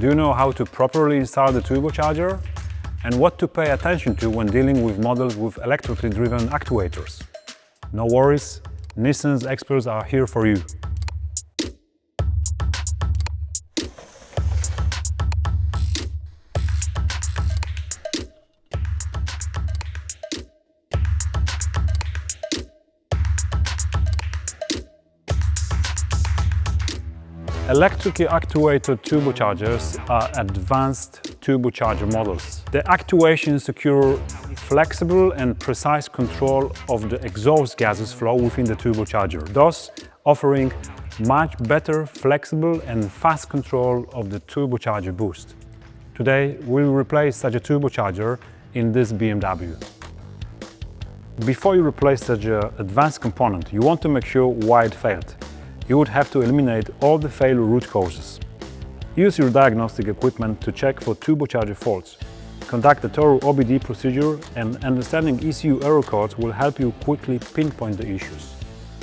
Do you know how to properly install the turbocharger? And what to pay attention to when dealing with models with electrically driven actuators? No worries, Nissens experts are here for you. Electrically actuated turbochargers are advanced turbocharger models. The actuation secures flexible and precise control of the exhaust gases flow within the turbocharger, thus offering much better, flexible and fast control of the turbocharger boost. Today we'll replace such a turbocharger in this BMW. Before you replace such an advanced component, you want to make sure why it failed. You would have to eliminate all the failure root causes. Use your diagnostic equipment to check for turbocharger faults. Conduct a thorough OBD procedure, and understanding ECU error codes will help you quickly pinpoint the issues.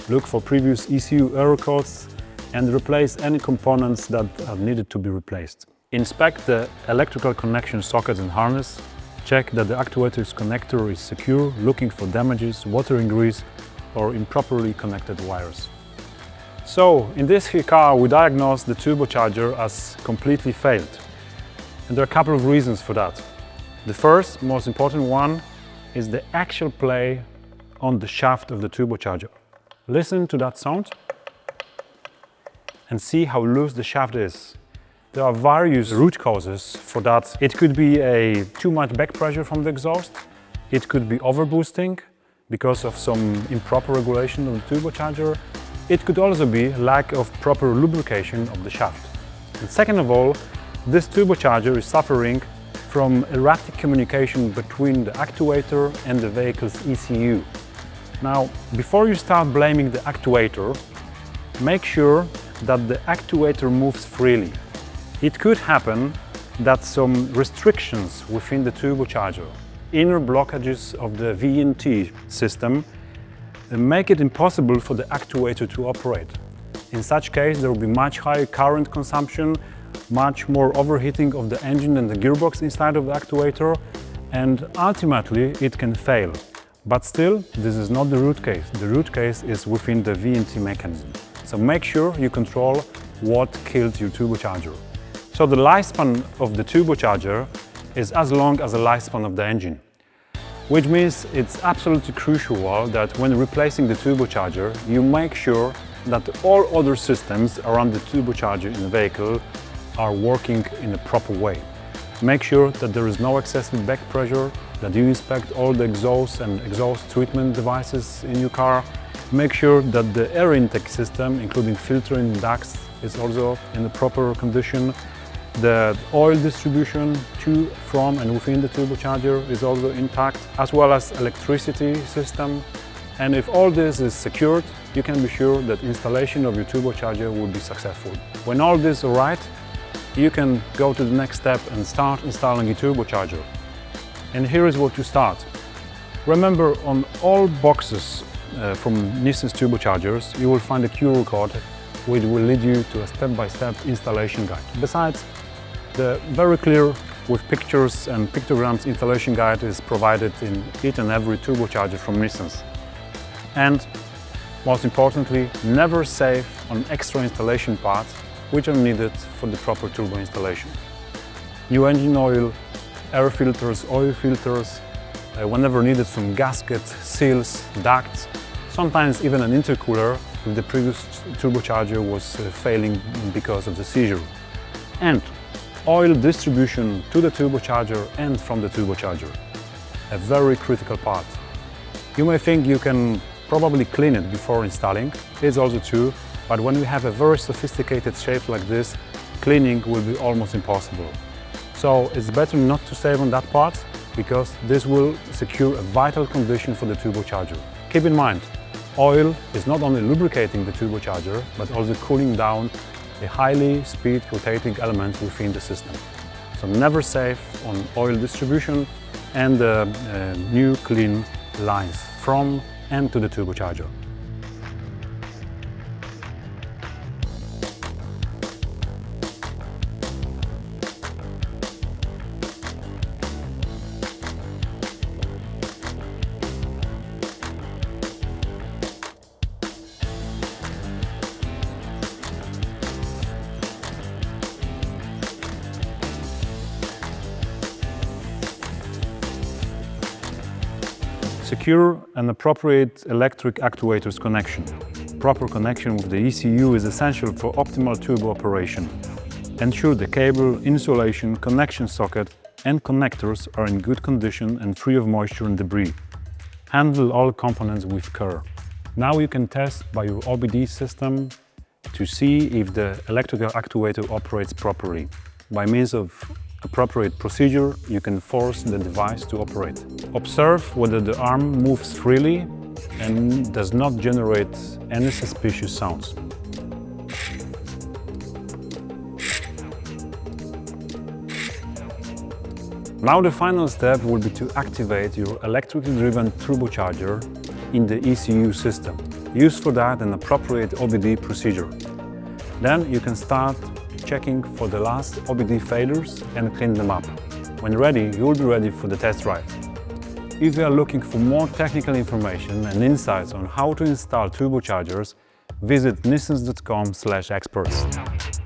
Look for previous ECU error codes and replace any components that are needed to be replaced. Inspect the electrical connection sockets and harness. Check that the actuator's connector is secure, looking for damages, water ingress or improperly connected wires. So, in this here car we diagnosed the turbocharger as completely failed. And there are a couple of reasons for that. The first, most important one, is the actual play on the shaft of the turbocharger. Listen to that sound and see how loose the shaft is. There are various root causes for that. It could be too much back pressure from the exhaust. It could be overboosting because of some improper regulation of the turbocharger. It could also be lack of proper lubrication of the shaft. And second of all, this turbocharger is suffering from erratic communication between the actuator and the vehicle's ECU. Now, before you start blaming the actuator, make sure that the actuator moves freely. It could happen that some restrictions within the turbocharger, inner blockages of the VNT system, make it impossible for the actuator to operate. In such case, there will be much higher current consumption, much more overheating of the engine and the gearbox inside of the actuator, and ultimately it can fail. But still, this is not the root case. The root case is within the VNT mechanism. So make sure you control what killed your turbocharger. So the lifespan of the turbocharger is as long as the lifespan of the engine, which means it's absolutely crucial that when replacing the turbocharger, you make sure that all other systems around the turbocharger in the vehicle are working in a proper way. Make sure that there is no excessive back pressure, that you inspect all the exhaust and exhaust treatment devices in your car. Make sure that the air intake system, including filtering ducts, is also in the proper condition. The oil distribution to, from and within the turbocharger is also intact, as well as electricity system. And if all this is secured, you can be sure that installation of your turbocharger will be successful. When all this is alright, you can go to the next step and start installing your turbocharger. And here is what to start. Remember, on all boxes from Nissens turbochargers, you will find a QR code which will lead you to a step-by-step installation guide. Besides, the very clear with pictures and pictograms installation guide is provided in each and every turbocharger from Nissens. And most importantly, never save on extra installation parts which are needed for the proper turbo installation. New engine oil, air filters, oil filters, whenever needed some gaskets, seals, ducts, sometimes even an intercooler if the previous turbocharger was failing because of the seizure. And oil distribution to the turbocharger and from the turbocharger, a very critical part. You may think you can probably clean it before installing. It's also true, but when we have a very sophisticated shape like this, cleaning will be almost impossible. So it's better not to save on that part, because this will secure a vital condition for the turbocharger. Keep in mind, oil is not only lubricating the turbocharger, but also cooling down the highly speed rotating elements within the system. So never save on oil distribution and the new clean lines from and to the turbocharger. Secure and appropriate electric actuators connection. Proper connection with the ECU is essential for optimal turbo operation. Ensure the cable, insulation, connection socket and connectors are in good condition and free of moisture and debris. Handle all components with care. Now you can test by your OBD system to see if the electrical actuator operates properly. By means of appropriate procedure, you can force the device to operate. Observe whether the arm moves freely and does not generate any suspicious sounds. Now the final step will be to activate your electrically driven turbocharger in the ECU system. Use for that an appropriate OBD procedure. Then you can start checking for the last OBD failures and clean them up. When ready, you will be ready for the test drive. If you are looking for more technical information and insights on how to install turbochargers, visit nissens.com/experts.